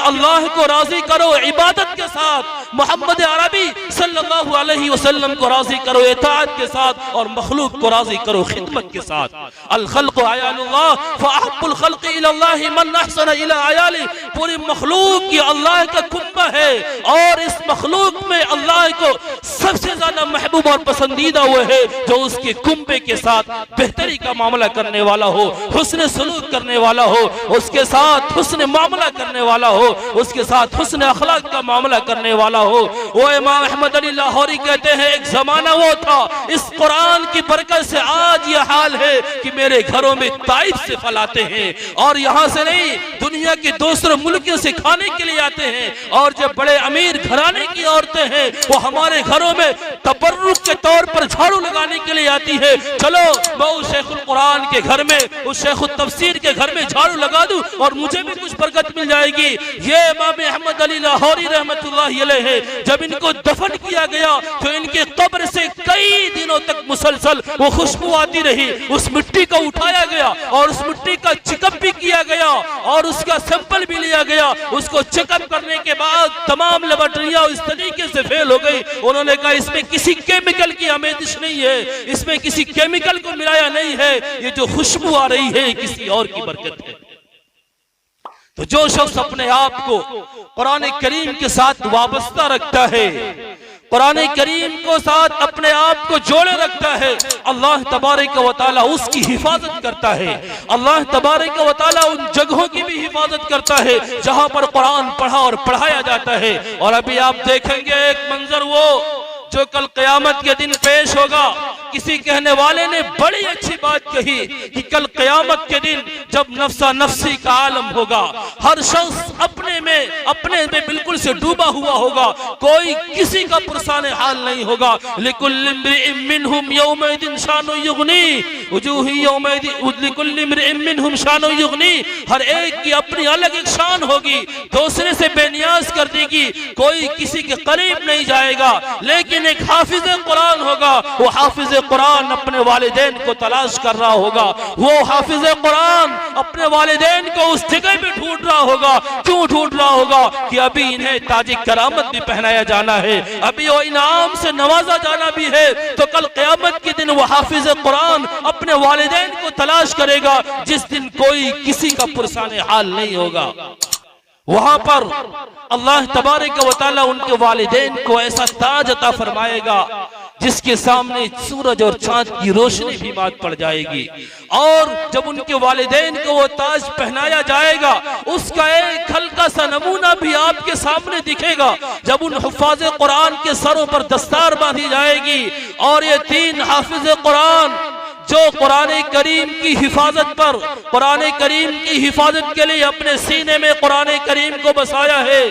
अल्लाह को राजी करो इबादत के साथ, मोहम्मद अरबी सल्लल्लाहु अलैहि वसल्लम को राजी करो इताअत के साथ, और मखलूक को राजी करो खिदमत के साथ। अल खल्क़ु अयालुल्लाह फअहब्बुल खल्क़ि इलल्लाहि मन अहसन इला अयालि। पूरी मखलूक ये अल्लाह का कुंबा है, और इस मखलूक में अल्लाह को सबसे ज्यादा महबूब और पसंदीदा वो है जो उसके कुंबे के साथ बेहतरी का मामला करने वाला हो, हुस्न सलूक करने वाला हो, उसके साथ हुस्न मामला करने वाला हो, उसके साथ हुस्न अखलाक का मामला करने वाला हो। वो इमाम अहमद अली लाहौरी कहते हैं एक जमाना वो था, इस कुरान की बरकत से आज ये हाल है कि मेरे घरों में ताइफ से फल आते हैं, और यहाँ से नहीं दुनिया के दूसरे मुल्कों से खाने के लिए आते हैं, और जो बड़े अमीर घराने की औरतें हैं वो हमारे घरों में तबर्रुक के तौर पर झाड़ू लगाने के लिए आती है। चलो मैं उस शेखुल कुरान के घर में, उस शेखुल तफसीर के घर में झाड़ू लगा दूं और मुझे भी कुछ बरकत मिल जाएगी। ये इमाम अहमद अली लाहौरी रहमतुल्लाह अलैह है, जब इनको दफन किया गया तो इनके कब्र से कई दिनों तक मुसलसल वो खुशबू आती रही। उस मिट्टी को उठाया गया और उस मिट्टी का चेकअप भी किया गया और उसका सैंपल भी लिया गया। उसको चेकअप करने के बाद तमाम लेबोरेटरियां इस तरीके से फेल हो गई, उन्होंने कहा इसमें किसी केमिकल की आमेजिश नहीं है, इसमें किसी केमिकल को मिलाया नहीं है, ये जो खुशबू आ रही है किसी और की बरकत है। तो जो शख्स अपने आप को कुरान करीम के साथ वाबस्ता रखता है, कुरान करीम को साथ अपने आप को जोड़े रखता है, अल्लाह तबारक व तआला उसकी हिफाजत करता है। अल्लाह तबारक व तआला उन जगहों की भी हिफाजत करता है जहां पर कुरान पढ़ा और पढ़ाया जाता है। और अभी आप देखेंगे एक मंजर वो जो कल क़यामत के दिन पेश होगा। किसी कहने वाले ने बड़ी अच्छी बात कही कि कल क़यामत के दिन जब नफ्सा नफ्सी का आलम होगा, हर शख्स अपने में बिल्कुल से डूबा हुआ होगा, कोई किसी का पुरसाने हाल नहीं होगा। लिकुल्लि इम्रिइन मिनहुम यौमइदिन शानुन युगनी वजूहु यौमइदिन लिकुल्लि इम्रिइन मिनहुम शानुन युगनी। हर एक की अपनी अलग एक शान होगी, दूसरे से बेनियाज कर देगी, कोई किसी के करीब नहीं जाएगा। लेकिन एक हाफिज कुरान होगा, वो हाफिज कुरान अपने वालिदैन को तलाश कर रहा होगा, वो हाफिज कुरान अपने वालिदैन को उस जगह पे ढूंढ रहा होगा। क्यों ढूंढ रहा होगा? कि अभी इन्हें ताज करामत भी पहनाया जाना है, अभी वो इनाम से नवाजा जाना भी है। तो कल क़यामत के दिन वो हाफिज कुरान अपने वालिदैन को तलाश करेगा जिस दिन कोई किसी का पुरसाने हाल नहीं होगा। वहां पर अल्लाह तबारक व तआला उनके वालिदैन को ऐसा ताज अता फरमाएगा जिसके सामने सूरज और चांद की रोशनी भी मात पड़ जाएगी। और जब उनके वालिदैन को वो ताज पहनाया जाएगा, उसका एक हल्का सा नमूना भी आपके सामने दिखेगा जब उन हुफ़ाज़ कुरान के सरों पर दस्तार बांधी जाएगी। और ये तीन हाफिज कुरान जो कुरान करीम की हिफाजत पर, कुरान करीम की हिफाजत के लिए अपने सीने में कुरान करीम को बसाया है,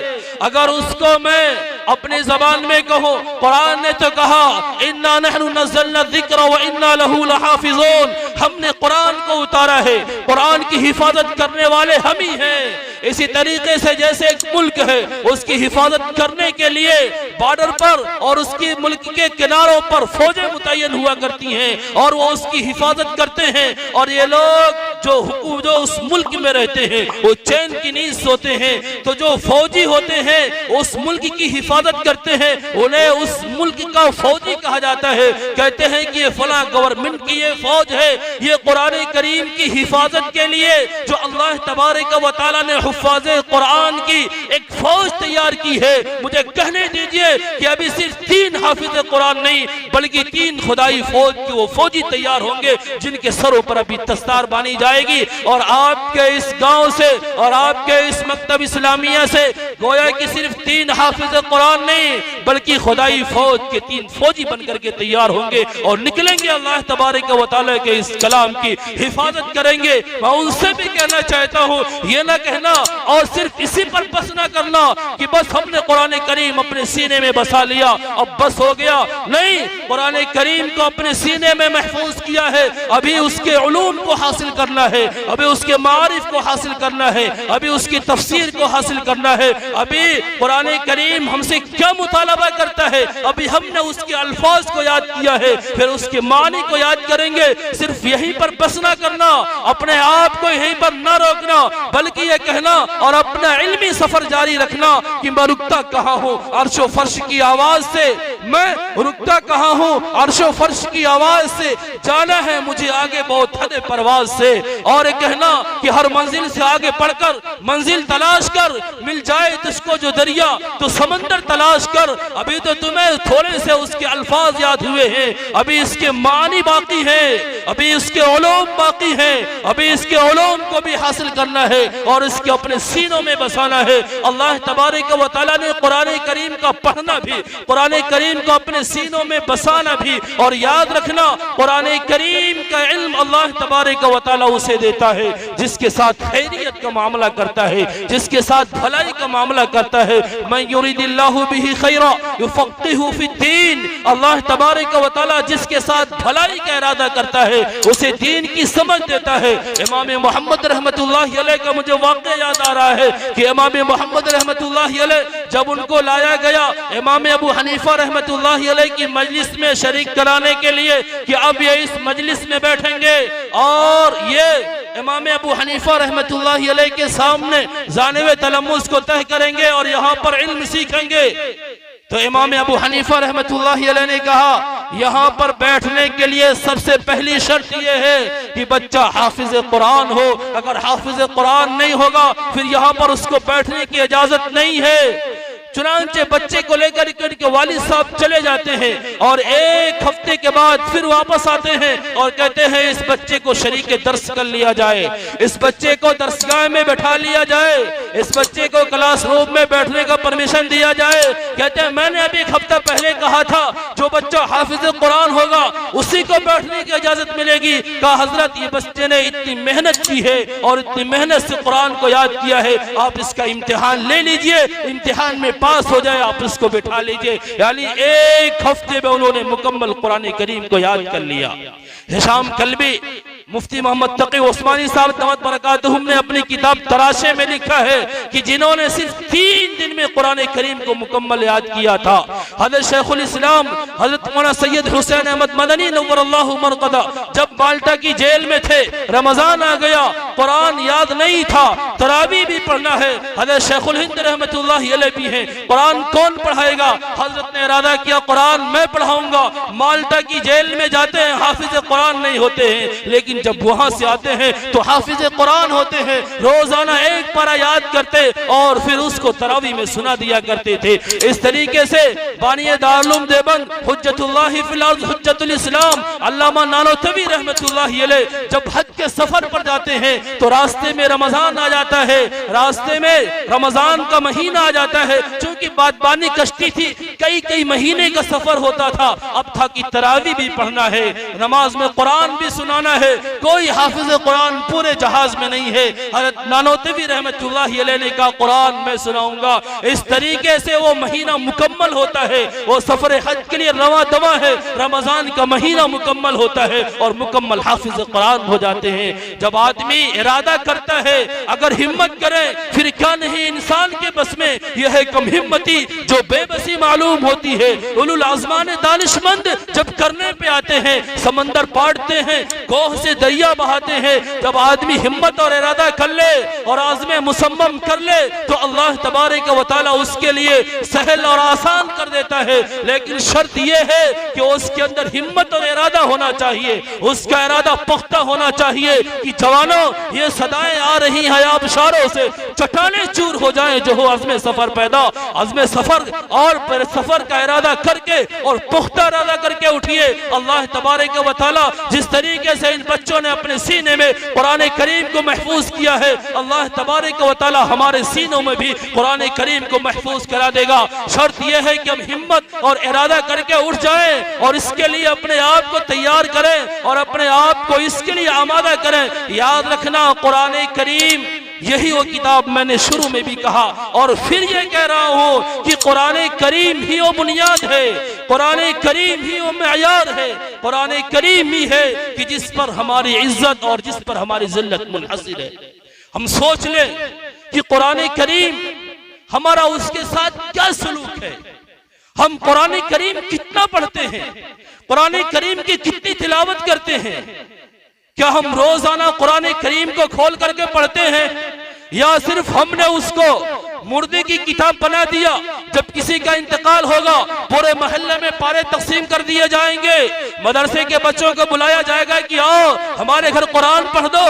अगर उसको मैं अपनी जबान में कहूँ, कुरान ने तो कहा इन्ना नहनु नज़्ज़लना ज़िक्र व इन्ना लहू लहाफ़िज़ून, हमने कुरान को उतारा है, कुरान की हिफाजत करने वाले हम ही हैं। इसी तरीके से जैसे एक मुल्क है उसकी हिफाजत करने के लिए बॉर्डर पर और उसकी मुल्क के किनारों पर फौजें मुतय्यन हुआ करती हैं और वो उसकी हिफाजत करते हैं। और ये लोग जो उस मुल्क में रहते हैं वो चैन की नींद सोते हैं। तो जो फौजी होते हैं उस मुल्क की हिफाजत करते हैं, उन्हें उस मुल्क का फौजी कहा जाता है। कहते हैं कि ये फला गवर्नमेंट की ये फौज है, ये कुरान करीम की हिफाजत के लिए जो अल्लाह तबारक व तआला ने हुफ़ाज़े कुरान की एक फौज तैयार की है। मुझे कहने दीजिए कि अभी सिर्फ 3 हाफिज़ कुरान नहीं बल्कि 3 खुदाई फौज के वो फौजी तैयार होंगे जिनके सरों पर अभी दस्तार बानी जाएगी। और आपके इस गांव से और आपके इस मकतब इस्लामिया से गोया कि सिर्फ 3 हाफिज़ कुरान नहीं बल्कि खुदाई फौज के 3 फौजी बनकर के तैयार होंगे और निकलेंगे अल्लाह तबारक व तआला के इस कलाम की हिफाजत करेंगे। मैं उनसे भी कहना चाहता हूँ, ये ना कहना और सिर्फ इसी पर बस ना करना कि बस हमने कुरान करीम अपने सीने में बसा लिया अब बस हो गया। नहीं, कुरान करीम को अपने सीने में महफूज किया है, अभी उसके उलूम को हासिल करना करना है, अभी उसके मारिफ को हासिल करना है, अभी उसकी तफसीर को हासिल करना है, अभी कुरान करीम हमसे क्या मुतालबा करता है, अभी हमने उसके अल्फाज को याद किया है, फिर उसके मानी को याद करेंगे। सिर्फ यहीं पर बस ना करना, अपने आप को यहीं पर ना रोकना, बल्कि ये कहना और अपना इल्मी सफर जारी रखना कि मैं रुकता कहाँ हूँ अर्शो फर्श की आवाज से, मैं रुकता कहाँ हूँ अर्शो फर्श की आवाज से, जाना है मुझे आगे बहुत हद परवाज से। और ये कहना कि हर मंजिल से आगे बढ़कर मंजिल तलाश कर, मिल जाए तुझको जो दरिया तो समंदर तलाश कर। अभी तो तुम्हें थोड़े से उसके अल्फाज याद हुए हैं, अभी इसके मानी बाकी है, अभी इसके उलूम बाकी है, अभी इसके उलूम को भी हासिल करना है और इसके अपने सीनों में बसाना है। अल्लाह तबारक व तआला ने कुरान करीम का पढ़ना भी, कुरान करीम को अपने सीनों में बसाना भी, और याद रखना कुरान करीम का इल्म अल्लाह तबारक व तआला उसे देता है जिसके साथ खैरियत का मामला करता है, जिसके साथ भलाई का मामला करता है। मैं युरिदिल्लाहु बिही खैरा युफक्किहु फिद्दीन, अल्लाह तबारक व तआला जिसके साथ भलाई का इरादा करता है उसे दीन की समझ देता है। इमाम मोहम्मद रहमतुल्लाहि अलैह का मुझे वाक़या याद आ रहा है कि इमाम मोहम्मद रहमतुल्लाहि अलैह जब उनको लाया गया इमाम अबू हनीफा रहमतुल्लाहि अलैह की मजलिस में शरीक कराने के लिए कि अब ये इस मजलिस में बैठेंगे और ये इमाम अबू हनीफा रहमतुल्लाहि अलैह के सामने जानिब तलम्मुस को तय करेंगे और यहाँ पर इल्म सीखेंगे। तो इमाम अबू हनीफा रहमतुल्लाहि अलैह ने कहा यहाँ पर बैठने के लिए सबसे पहली शर्त यह है कि बच्चा हाफिज कुरान हो, अगर हाफिज कुरान नहीं होगा फिर यहाँ पर उसको बैठने की इजाजत नहीं है। चुनांचे बच्चे को लेकर के वालिद साहब चले जाते हैं और एक हफ्ते के बाद फिर वापस आते हैं और कहते हैं इस बच्चे को शरीक दर्स कर लिया जाए, इस बच्चे को दरसगाह में बैठा लिया जाए, इस बच्चे को क्लासरूम में बैठने का परमिशन दिया जाए। कहते हैं मैंने अभी एक हफ्ता पहले कहा था जो बच्चा हाफिज कुरान होगा उसी को बैठने की इजाजत मिलेगी। कहा हजरत ये बच्चे ने इतनी मेहनत की है और इतनी मेहनत से कुरान को याद किया है, आप इसका इम्तिहान ले लीजिए, इम्तिहान में पास हो जाए आप इसको बिठा लीजिए। यानी एक हफ्ते में उन्होंने मुकम्मल कुरान करीम को याद कर लिया। हिशाम कल्बी मुफ्ती मोहम्मद तकी उस्मानी साहब दमत बरकातहुम ने अपनी किताब तराशे में लिखा है कि जिन्होंने सिर्फ 3 दिन में कुरान करीम को मुकम्मल याद किया था, हज़रत शेखुल इस्लाम हज़रत मौलाना सैयद हुसैन अहमद मदनी नव्वरल्लाहु मरक़दा जब माल्टा की जेल में थे, रमजान आ गया, कुरान याद नहीं था, तरावी भी पढ़ना है, हज़रत शेखुल हिंद रहमतुल्लाहि अलैह भी हैं, कुरान कौन पढ़ाएगा? हज़रत ने इरादा किया कुरान मैं पढ़ाऊंगा। माल्टा की जेल में जाते हैं, हाफिज कुरान नहीं होते हैं, लेकिन जब वहां से आते हैं तो हाफिज कुरान होते हैं, रोजाना एक पारा याद करते और फिर उसको तरावी में सुना दिया करते थे। इस तरीके से बानिए दारुल देवबंद हुज्जतुल्लाहि फिल अर्ज़ हुज्जतुल इस्लाम अल्लामा नानोतवी रहमतुल्लाहि अलैह जब हज के सफर पर जाते हैं तो रास्ते में रमजान आ जाता है, रास्ते में रमजान का महीना आ जाता है। चूंकि बादबानी कश्ती थी, कई महीने का सफर होता था, अब था कि तरावी भी पढ़ना है, नमाज में कुरान भी सुनाना है, कोई हाफिज कुरान पूरे जहाज में नहीं है। हज़रत नानोतवी रहमतुल्लाहि अलैह ने कहा कुरान मैं सुनाऊंगा। इस तरीके से वो महीना मुकम्मल होता है, वो सफर हज के लिए रवा दवा है, रमजान का महीना मुकम्मल होता है और मुकम्मल हाफिज कुरान हो जाते हैं। जब आदमी इरादा करता है, अगर हिम्मत करे, फिर क्या नहीं इंसान के बस में यह है कम हिम्मती जो बेबसी मालूम होती है। उलुल आज़मान दानिशमंद जब करने पे आते हैं, समंदर पाटते हैं, कोह से दरिया बहाते हैं। जब आदमी हिम्मत और इरादा कर ले और आज़म मुसम्मम कर ले तो अल्लाह तबारक व तआला उसके लिए सहल और आसान कर देता है। लेकिन शर्त यह है कि उसके अंदर हिम्मत और इरादा होना चाहिए, उसका इरादा पुख्ता होना चाहिए कि जवानों ये सदाएं आ रही हैं आबशारों से, चट्टाने चूर हो जाएं जो हो अज़्म सफर पैदा। अज़्म सफर और सफर का इरादा करके और पुख्ता इरादा करके उठिए। अल्लाह तबारक व तआला जिस तरीके से इन बच्चों ने अपने सीने में कुरान करीम को महफूज किया है, अल्लाह तबारक व तआला हमारे सीनों में भी कुरान करीम को महफूज करा देगा। शर्त यह है कि हम हिम्मत और इरादा करके उठ जाएं और इसके लिए अपने आप को तैयार करें और अपने आप को इसके लिए आमादा करें। याद रखना कुरान करीम यही वो किताब मैंने शुरू में भी कहा और फिर ये कह रहा हूँ कि कुरान करीम ही वो बुनियाद है, कुरान करीम ही वो मेयार है, कुरान करीम ही है कि जिस पर हमारी इज्जत और जिस पर हमारी जिल्लत मुनहसिर है। हम सोच ले कि कुरान करीम हमारा उसके साथ क्या सलूक है। हम कुरान करीम कितना पढ़ते हैं, कुरान करीम की कितनी तिलावत करते हैं। क्या हम रोजाना कुरान करीम को खोल करके पढ़ते हैं या सिर्फ हमने उसको मुर्दे की किताब बना दिया। जब किसी का इंतकाल होगा पूरे मोहल्ले में पारे तकसीम कर दिए जाएंगे, मदरसे के बच्चों को बुलाया जाएगा कि आओ हमारे घर कुरान पढ़ दो,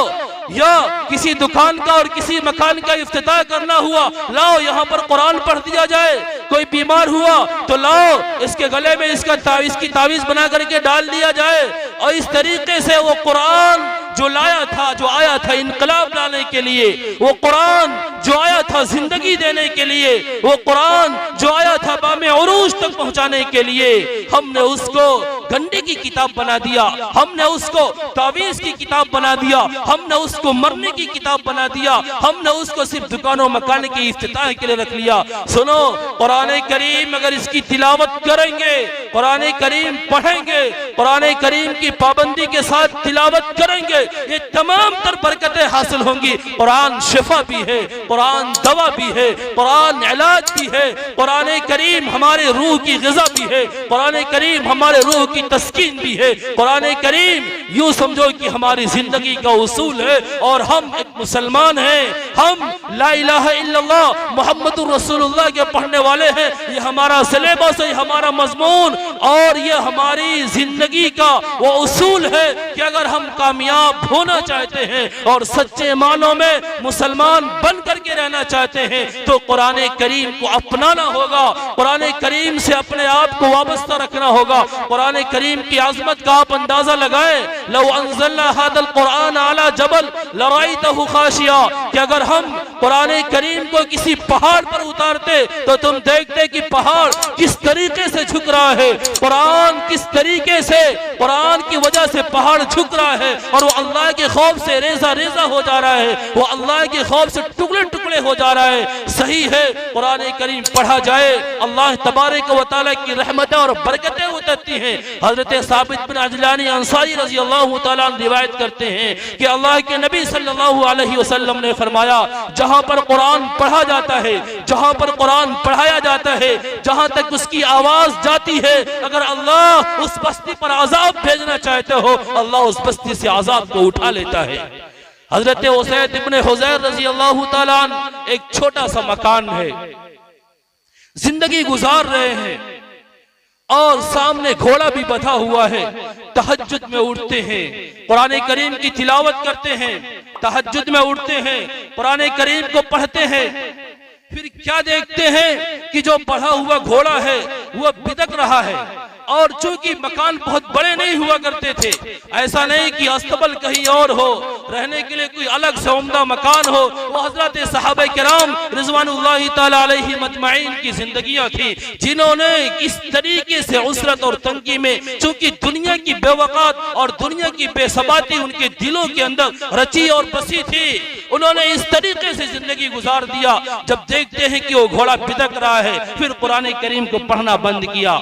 या किसी दुकान का और किसी मकान का इफ्तिताह करना हुआ, लाओ यहाँ पर कुरान पढ़ दिया जाए। कोई बीमार हुआ तो लाओ इसके गले में इसकी तावीज बना करके डाल दिया जाए। और इस तरीके से वो कुरान जो लाया था, जो आया था इनकलाब लाने के लिए, वो कुरान जो आया था जिंदगी देने के लिए, वो कुरान जो आया था बामे उरूज तक पहुंचाने के लिए, हमने उसको गंडे की किताब बना दिया, हमने उसको तावीज की किताब बना दिया, हमने उसको मरने की किताब बना दिया, हमने उसको सिर्फ दुकानों मकान के इफ्तिताह के लिए रख लिया। सुनो, कुरान करीम अगर इसकी तिलावत करेंगे, कुरान करीम पढ़ेंगे, कुरान करीम की पाबंदी के साथ तिलावत करेंगे, ये तमाम तर बरकतें हासिल होंगी। कुरान शिफा भी है, कुरान दवा भी है, कुरान इलाज भी है, कुरान करीम हमारे रूह की ग़िज़ा भी है, कुरान करीम हमारे रूह की तस्कीन भी है, कुरान करीम यूं समझो कि हमारी जिंदगी का उसूल है। और हम एक मुसलमान हैं, हम ला इलाहा इल्लल्लाह मुहम्मदुर रसूलुल्लाह के पढ़ने वाले हैं। ये हमारा सिलेबस है, हमारा मजमून और ये हमारी जिंदगी का वो उसूल है कि अगर हम कामयाब होना चाहते हैं और सच्चे मानों में मुसलमान बन करके रहना चाहते हैं तो कुरान करीम को अपनाना होगा, कुरान करीम से अपने आप को वाबस्ता रखना होगा। कुरान करीम की आजमत का आप अंदाजा लगाएं, लौ अंज़लना हादल कुरान अला जबल लराइतहु खाशिया, कि अगर हम कुरान करीम को किसी पहाड़ पर उतारते तो तुम देखते कि पहाड़ किस तरीके से झुक रहा है, कुरान किस तरीके से, कुरान की वजह से पहाड़ झुक रहा है और वो अल्लाह के खौफ से रेजा रेजा हो जा रहा है, वो अल्लाह के खौफ से टुकड़े टुकड़े हो जा रहा है। सही है, कुरान करीम पढ़ा जाए, अल्लाह तबारक व तआला की रहमतें और बरकतें उतरती हैं। हजरत साबित बिन अजलानी अंसारी रजी अल्लाह तआला अन्हु रिवायत करते हैं कि अल्लाह के नबी सल्लल्लाहु अलैहि वसल्लम ने फरमाया, जहां पर कुरान पढ़ा जाता है, जहां पर कुरान पढ़ाया जाता है, जहां तक उसकी आवाज जाती है, अगर अल्लाह उस बस्ती पर अजाब भेजना चाहते हो, अल्लाह उस बस्ती से अजाब को उठा लेता है। हजरत उसैद इब्ने हुज़ैर रजी अल्लाह तआला अन्हु एक छोटा सा मकान है, जिंदगी गुजार रहे हैं और सामने घोड़ा भी बंधा हुआ है। तहज्जुद में उठते हैं, कुरान करीम की तिलावत करते हैं, तहज्जुद में उठते हैं, कुरान करीम को पढ़ते हैं। फिर क्या देखते हैं कि जो पढ़ा हुआ घोड़ा है वह बिदक रहा है। और चूंकि मकान बहुत बड़े नहीं हुआ करते थे, ऐसा नहीं कि अस्तबल कहीं और हो, रहने के लिए कोई अलग से उम्दा मकान हो, वो हजरत सहाबा किराम रिज़वानुल्लाहि ताला अलैहिम अजमईन की जिंदगियां थी, जिन्होंने इस तरीके से उसरत और तंगी में, चूंकि दुनिया की बेवकात और दुनिया की बेसबाती उनके दिलों के अंदर रची और बसी थी, उन्होंने इस तरीके से जिंदगी गुजार दिया। जब देखते हैं कि वो घोड़ा बिदक रहा है, फिर कुरान करीम को पढ़ना बंद किया,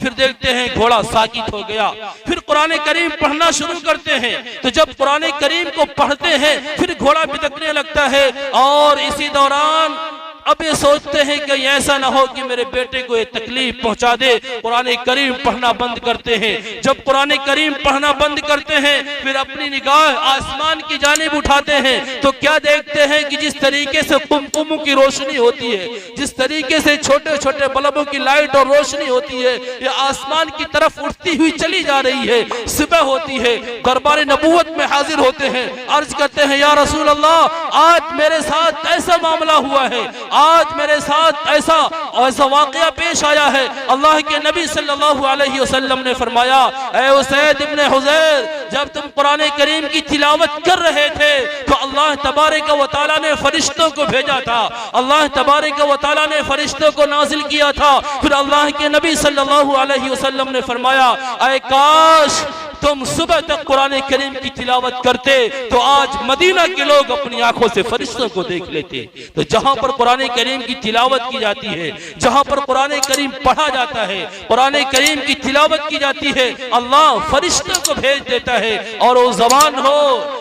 फिर देखते हैं घोड़ा साकित हो गया, फिर कुरान करीम पढ़ना शुरू करते हैं। तो जब कुरान करीम को पढ़ते हैं फिर घोड़ा बिदकने लगता है और इसी दौरान अब ये सोचते हैं कि ऐसा ना हो कि मेरे बेटे को ये तकलीफ पहुंचा दे, कुरान करीम पढ़ना बंद करते हैं। जब कुरान करीम पढ़ना बंद करते हैं फिर अपनी निगाह आसमान की जानिब उठाते हैं तो क्या देखते हैं कि जिस तरीके से कुमकुम की रोशनी होती है, जिस तरीके से छोटे छोटे बल्बों की लाइट और रोशनी होती है, ये आसमान की तरफ उठती हुई चली जा रही है। सुबह होती है, दरबार नबूवत में हाजिर होते हैं, अर्ज करते हैं, या रसूल अल्लाह, आज मेरे साथ ऐसा मामला हुआ है, आज मेरे साथ ऐसा वाक़या पेश आया है। अल्लाह के नबी सल्लल्लाहु अलैहि वसल्लम ने फरमाया, ऐ उसैद इब्ने हुज़ैर, जब तुम कुरान करीम की तिलावत कर रहे थे तो अल्लाह तबारक व तआला ने फरिश्तों को भेजा था, अल्लाह तबारक व तआला ने फरिश्तों को नाजिल किया था। फिर अल्लाह के नबी सल्लल्लाहु अलैहि वसल्लम ने फरमाया, ऐ काश तुम सुबह तक कुरान करीम की तिलावत करते तो आज मदीना के लोग अपनी आंखों से फरिश्तों को देख लेते। तो जहां पर कुरान करीम की तिलावत की जाती है, जहां पर कुरान करीम पढ़ा जाता है, कुरान करीम की तिलावत की जाती है, अल्लाह फरिश्तों को भेज देता है। और वो जबान हो,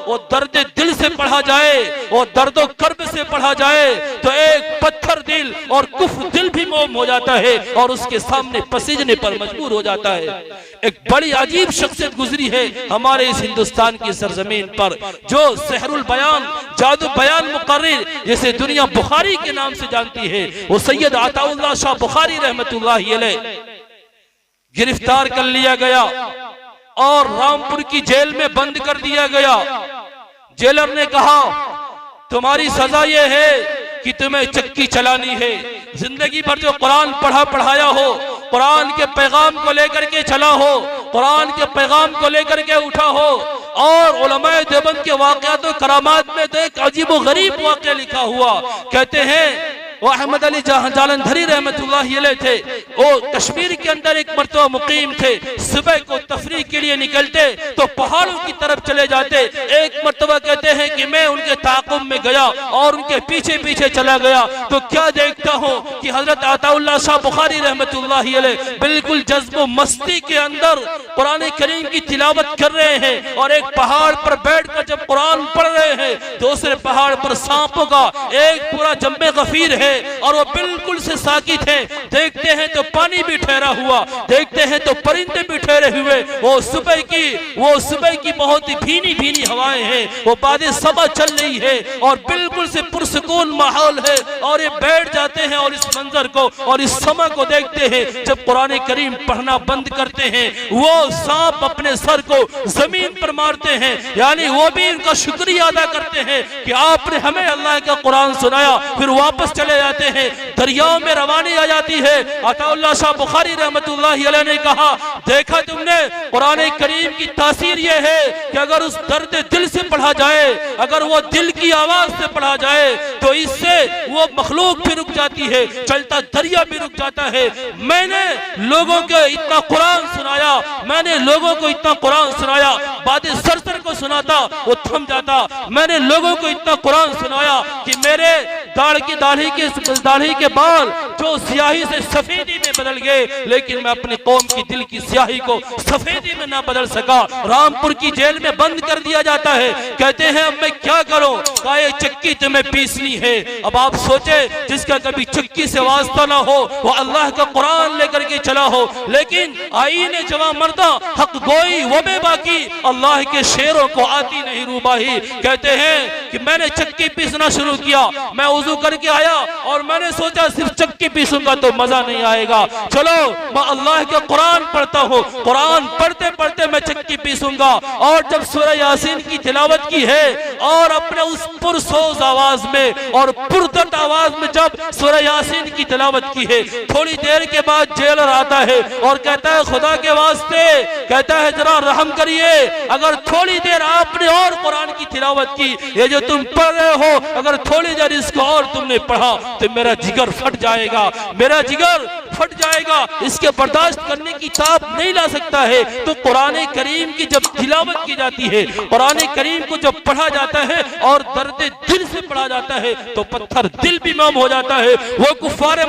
वो दर्द दिल से पढ़ा जाए, वो दर्दो कर्ब से पढ़ा जाए तो एक पत्थर दिल और कुफ्र दिल भी मोम हो जाता है और उसके सामने पसीजने पर मजबूर हो जाता है। एक बड़ी अजीब शख्सियत गुजरी है हमारे इस हिंदुस्तान की सरजमीन पर, जो सहरुल बयान, जादू बयान मुकर्रिर, जिसे दुनिया बुखारी के नाम से जानती है, वो सैयद अताउल्लाह शाह बुखारी रहमतुल्लाहि अलैह गिरफ्तार कर लिया गया और रामपुर की जेल में बंद कर दिया गया। जेलर ने कहा तुम्हारी सजा यह है कि तुम्हें चक्की चलानी है। जिंदगी भर जो कुरान पढ़ाया हो, कुरान के पैगाम को लेकर के चला हो, कुरान के पैगाम को लेकर के उठा हो। और उलमाए देवबंद के वाक़यात और करामात में तो एक अजीब व गरीब वाक़या लिखा हुआ। कहते हैं वो अहमद अली जालंधरी रहमतुल्लाहि अलैह थे, वो कश्मीर के अंदर एक मरतबा मुकीम थे। सुबह को तफरीह के लिए निकलते तो पहाड़ों की तरफ चले जाते। एक मरतबा कहते हैं कि मैं उनके ताक़ुब में गया और उनके पीछे पीछे चला गया तो क्या देखता हूँ कि हजरत अताउल्लाह शाह बुखारी रहमतुल्लाहि अलैह बिल्कुल जज्ब मस्ती के अंदर कुरान करीम की तिलावत कर रहे हैं और एक पहाड़ पर बैठकर जब कुरान पढ़ रहे हैं, दूसरे पहाड़ पर सांपों का एक पूरा जम्मे गफीर है और वो बिल्कुल से साकित है। देखते हैं तो पानी भी ठहरा हुआ, देखते हैं तो परिंदे भी ठहरे हुए। वो सुबह की बहुत ही भीनी भीनी हवाएं हैं, वो बादे सबा चल रही है और बिल्कुल से पुरसुकून माहौल है। और ये बैठ जाते हैं और इस मंजर को और इस समय को देखते हैं। जब कुरान करीम पढ़ना बंद करते हैं, वो सांप अपने सर को जमीन पर मारते हैं, यानी वो भी इनका शुक्रिया अदा करते हैं कि आपने हमें अल्लाह का कुरान सुनाया। फिर वापस चले जाते हैं, दरियाओं में रवानी आ जाती है। अताउल्लाह शाह बुखारी रहमतुल्लाहि अलैह ने कहा देखा तुमने, कुरान करीम की तासीर ये है कि अगर उस दर्द दिल से पढ़ा जाए, अगर वो दिल की आवाज से पढ़ा जाए तो इससे वो मखलूक भी रुक जाती है, चलता दरिया भी रुक जाता है। मैंने लोगों को इतना कुरान सुनाया, मैंने लोगों को इतना कुरान सुनाया, बातें सरसर को सुनाता वो थम जाता। मैंने लोगों को इतना कुरान सुनाया कि मेरे दाढ़ी के बाल जो स्याही से सफेदी में बदल गए, लेकिन मैं अपनी कौम की दिल की स्याही को सफेदी में ना बदल सका। रामपुर की जेल में बंद कर दिया जाता है। कहते हैं अब मैं क्या करूं, कहा ये चक्की तुम्हें पीसनी है। अब आप सोचे जिसका कभी चक्की से वास्ता ना हो, वो अल्लाह का कुरान लेकर के चला हो, लेकिन आईने जवां मर्दा हक गोई वो बेबाकी, अल्लाह के शेरों को आती नहीं रूबाही। कहते हैं कि मैंने चक्की पीसना शुरू किया, मैं वुजू करके आया और मैंने सोचा सिर्फ चक्की पीसूंगा तो मजा नहीं आएगा, चलो मैं अल्लाह का कुरान पढ़ता हूँ। कुरान पढ़ते पढ़ते मैं चक्की पीसूंगा। और जब सूरह यासीन की तिलावत की है और अपने उस पुरसोज आवाज में और पुरदर्द आवाज में जब सूरह यासीन की तिलावत की है, थोड़ी देर के बाद जेलर आता है और कहता है खुदा के वास्ते, कहता है जरा रहम करिए, अगर थोड़ी देर आपने और कुरान की तिलावत की, ये जो तुम पढ़ रहे हो अगर थोड़ी देर इसको और तुमने पढ़ा तो मेरा जिगर फट जाएगा, मेरा जिगर फट जाएगा, इसके बर्दाश्त करने की ताब नहीं ला सकता है। तो कुरान करीम की जब तिलावत की जाती है, कुरान करीम को जब पढ़ा जाता है और दर्द दिल से पढ़ा जाता है तो पत्थर दिल भी मम हो जाता है। वो कुफारे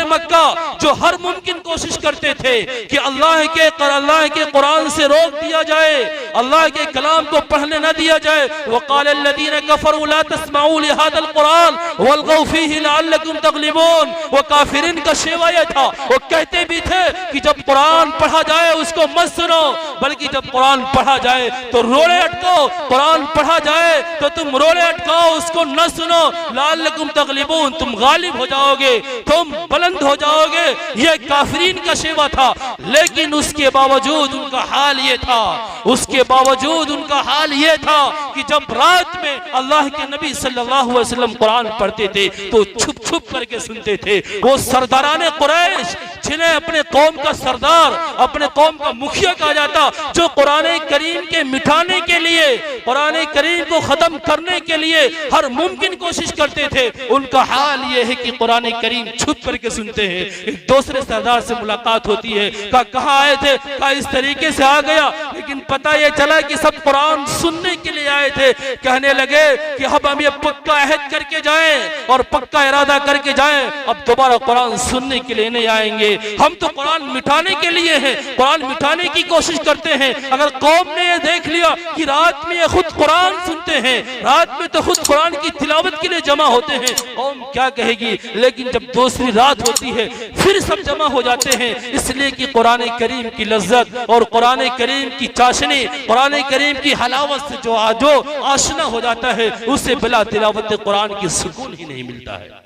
मक्का जो हर मुमकिन कोशिश करते थे कि अल्लाह के कुरान से रोक दिया जाए, अल्लाह के कलाम को पढ़ने न दिया जाए। वक़ाल अल्लज़ीना कफ़रू ला तस्मऊ लिहाज़ल कुरान वल्गौ फ़ीही लअल्लकुम तग़लिबून। वो काफिरीन का शेवा यह था, वो कहते भी थे कि जब कुरान पढ़ा जाए उसको मत सुनो, बल्कि जब कुरान पढ़ा जाए तो रोड़े अटकाओ, कुरान पढ़ा जाए तो तुम रोड़े अटकाओ, उसको न सुनो, लअल्लकुम तग़लिबून, तुम गालिब हो जाओगे, तुम बुलंद हो जाओगे। ये काफिरीन का शेवा था, लेकिन उसके बावजूद उनका हाल ये था उसके बावजूद उनका हाल ये था कि जब रात में अल्लाह के नबी सल्लल्लाहु अलैहि वसल्लम कुरान पढ़ते थे तो छुप छुप करके सुनते थे। वो सरदाराने कुरैश, जिन्हें अपने कौम का सरदार, अपने कौम का मुखिया कहा जाता, जो कुरान करीम के मिटाने के लिए, कुरान करीम को खत्म करने के लिए हर मुमकिन कोशिश करते थे, उनका हाल ये है कि कुरान करीम छुप करके सुनते हैं। एक दूसरे सरदार से मुलाकात होती है, कहाँ आए थे? कहा इस तरीके से आ गया, लेकिन पता ये चला कि सब कुरान सुनने के लिए आए थे। कहने लगे कि अब हम ये पक्का अहद करके जाएं और पक्का इरादा करके जाएं, अब दोबारा कुरान सुनने के लिए नहीं आएंगे। हम तो कुरान मिटाने के लिए हैं, कुरान मिटाने की कोशिश करते हैं। अगर कौम ने ये देख लिया कि रात में ये खुद कुरान सुनते हैं, रात में तो खुद कुरान की तिलावत के लिए जमा होते हैं, कौम क्या कहेगी? लेकिन जब दूसरी रात होती है फिर सब जमा हो जाते हैं, इसलिए कि कुरान करीम की लज्जत और कुरान करीम की चाशनी, कुरान करीम की हलावत से जो आशना हो जाता है, उसे बिला तिलावत कुरान की सुकून ही नहीं मिलता है।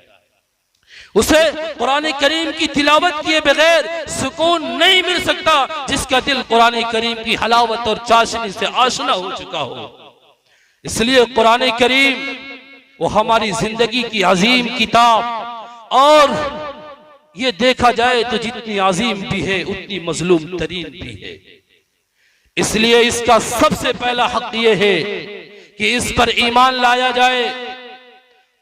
उसे कुरान करीम की तिलावत किए बगैर सुकून नहीं मिल सकता, जिसका दिल कुरान करीम की हलावत और चाशनी से आशना हो चुका हो। इसलिए कुरान करीम वो हमारी जिंदगी की अजीम किताब, और ये देखा जाए तो जितनी अजीम भी है उतनी मजलूम तरीन भी है। इसलिए इसका सबसे पहला हक ये है कि इस पर ईमान लाया जाए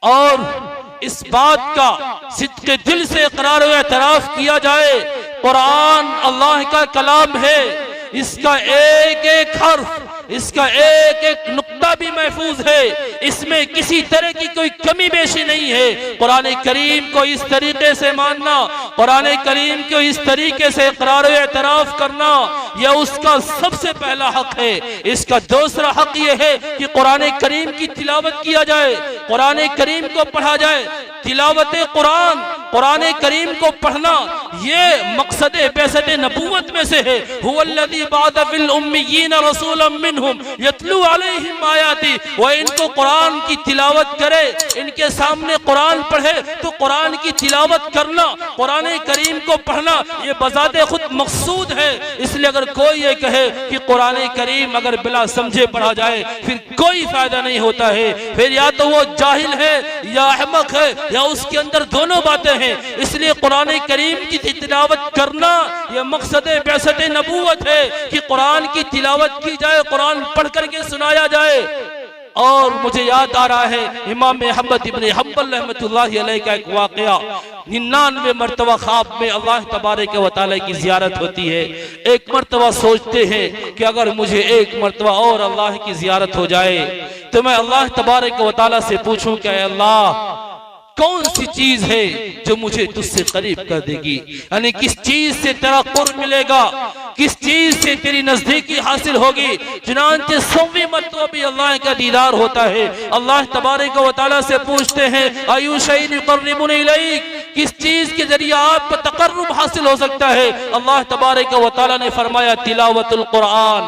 और इस बात का सिद्क़े दिल से इकरार व एतराफ किया जाए, कुरान अल्लाह का कलाम है, इसका एक एक हर्फ, इसका एक एक नुक्ता भी महफूज है, इसमें किसी तरह की कोई कमी बेशी नहीं है। कुरान करीम को इस तरीके से मानना, कुरान करीम को इस तरीके से इकरार व एतराफ करना, यह उसका सबसे पहला हक है। इसका दूसरा हक यह है कि कुरान करीम की तिलावत किया जाए, कुरान करीम को पढ़ा जाए। तिलावत कुरान, कुरान करीम को पढ़ना, ये मकसद बेसत नबूवत में से है। हुवल्लज़ी बअस फिल उम्मिय्यीन रसूलन मिनहुम यतलू अलैहिम आयाती, वो इनको कुरान की तिलावत करे, इनके सामने कुरान पढ़े तो कुरान की तिलावत करना, कुरान करीम को पढ़ना, ये बजाते खुद मकसूद है। इसलिए अगर कोई ये कहे कि कुरान करीम अगर बिला समझे पढ़ा जाए फिर कोई फायदा नहीं होता है, फिर या तो वो जाहिल है या अहमक है या उसके अंदर दोनों बातें हैं। इसलिए कुरान करीम की तिलावत करना यह मकसद बेसत नबूवत है कि कुरान की तिलावत की जाए, कुरान पढ़ करके सुनाया जाए। और मुझे याद आ रहा है इमाम अहमद इब्न हंबल रहमतुल्लाहि अलैह का एक वाक़या, 99 मरतबा ख्वाब में अल्लाह तबारक व तआला की ज़ियारत होती है। एक मरतबा सोचते हैं कि अगर मुझे एक मरतबा और अल्लाह की ज़ियारत हो जाए तो मैं अल्लाह तबारक व तआला से पूछूं कि अल्लाह कौन सी चीज है जो मुझे तुझसे करीब कर देगी, यानी किस चीज से तेरा कुर्ब मिलेगा, किस चीज से तेरी नजदीकी हासिल होगी। चुनांचे 100वीं मरतबा भी अल्लाह का दीदार होता है। अल्लाह तबारक व तआला से पूछते हैं अय्यु शैइन युक़र्रिबुनी इलैक, किस चीज के जरिए आपको तक़र्रुब हासिल हो सकता है। अल्लाह तबारक व तआला ने फरमाया तिलावतुल कुरान,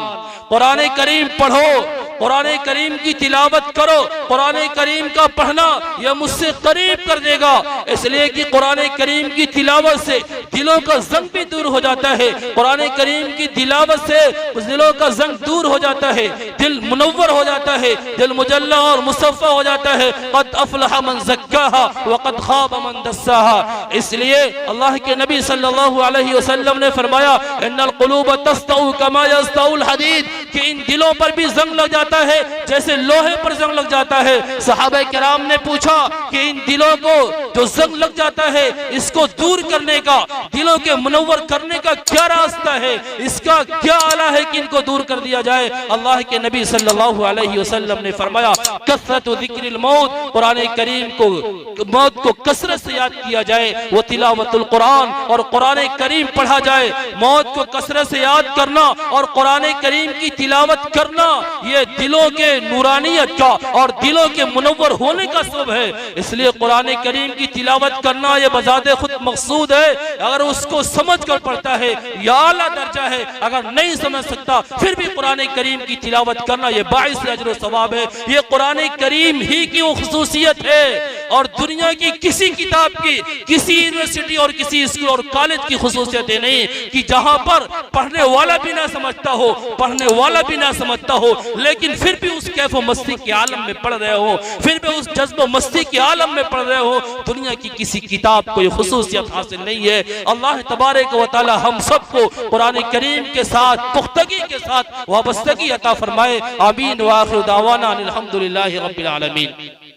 कुरान करीम पढ़ो, कुरान करीम की तिलावत करो, कुरान करीम का पढ़ना यह मुझसे करीब कर देगा। इसलिए कि कुरान करीम की तिलावत से दिलों का जंग भी दूर हो जाता है, कुरान करीम की तिलावत से दिलों का जंग दूर हो जाता है, दिल मुनव्वर हो जाता है, दिल मुजल्ला और मुसफ़्फ़ा हो जाता है। क़द अफ़लह मन ज़क्काहा व क़द ख़ाब मन दस्साहा। इसलिए अल्लाह के नबी सल्लल्लाहु अलैहि वसल्लम ने फरमाया इन्नल क़ुलूब तस्तऊ कमा यस्तऊल हदीद, कि इन दिलों पर भी जंग लग जाता है जैसे लोहे पर जंग लग जाता है। सहाबा किराम ने पूछा कि इन दिलों को जो जंग लग जाता है इसको दूर करने का, दिलों के मुनव्वर करने का क्या रास्ता है, इसका क्या आला है कि इनको दूर कर दिया जाए। अल्लाह के नबी सल्लल्लाहु अलैहि वसल्लम ने फरमाया कसरतु ज़िक्रिल मौत, कुरान करीम को मौत को कसरत से याद किया जाए, वो तिलावतुल कुरान और कुरान करीम पढ़ा जाए। मौत को कसरत से याद करना और कुरान करीम की तिलावत करना ये दिलों के नूरानियत का और दिलों के मुनव्वर होने का सबब है। इसलिए कुरान करीम की तिलावत करना ये बजाते खुद मकसूद है। अगर उसको समझ कर पढ़ता है या आला दर्जा है, अगर नहीं समझ सकता फिर भी कुरान करीम की तिलावत करना ये बाइस अजर सवाब है। ये कुरान करीम ही की वो खुसूसियत है। और दुनिया की किसी किताब की, किसी यूनिवर्सिटी और किसी स्कूल और कॉलेज की खुसूसियत नहीं कि जहां पर पढ़ने वाला भी ना समझता हो, पढ़ने वाला भी ना समझता हो, लेकिन फिर भी उस कैफो मस्ती के आलम में पढ़ रहे हो, फिर भी उस जज्बो मस्ती के आलम में पढ़ रहे हो। दुनिया की किसी किताब को ये खुसूसियत हासिल नहीं है। अल्लाह तबारक व तआला हम सबको कुरान करीम के साथ पुख्तगी के साथ वाबस्तगी अता फरमाए। आमीन व आखिर दावाना अनिल हम्दुलिल्लाहि रब्बिल आलमीन।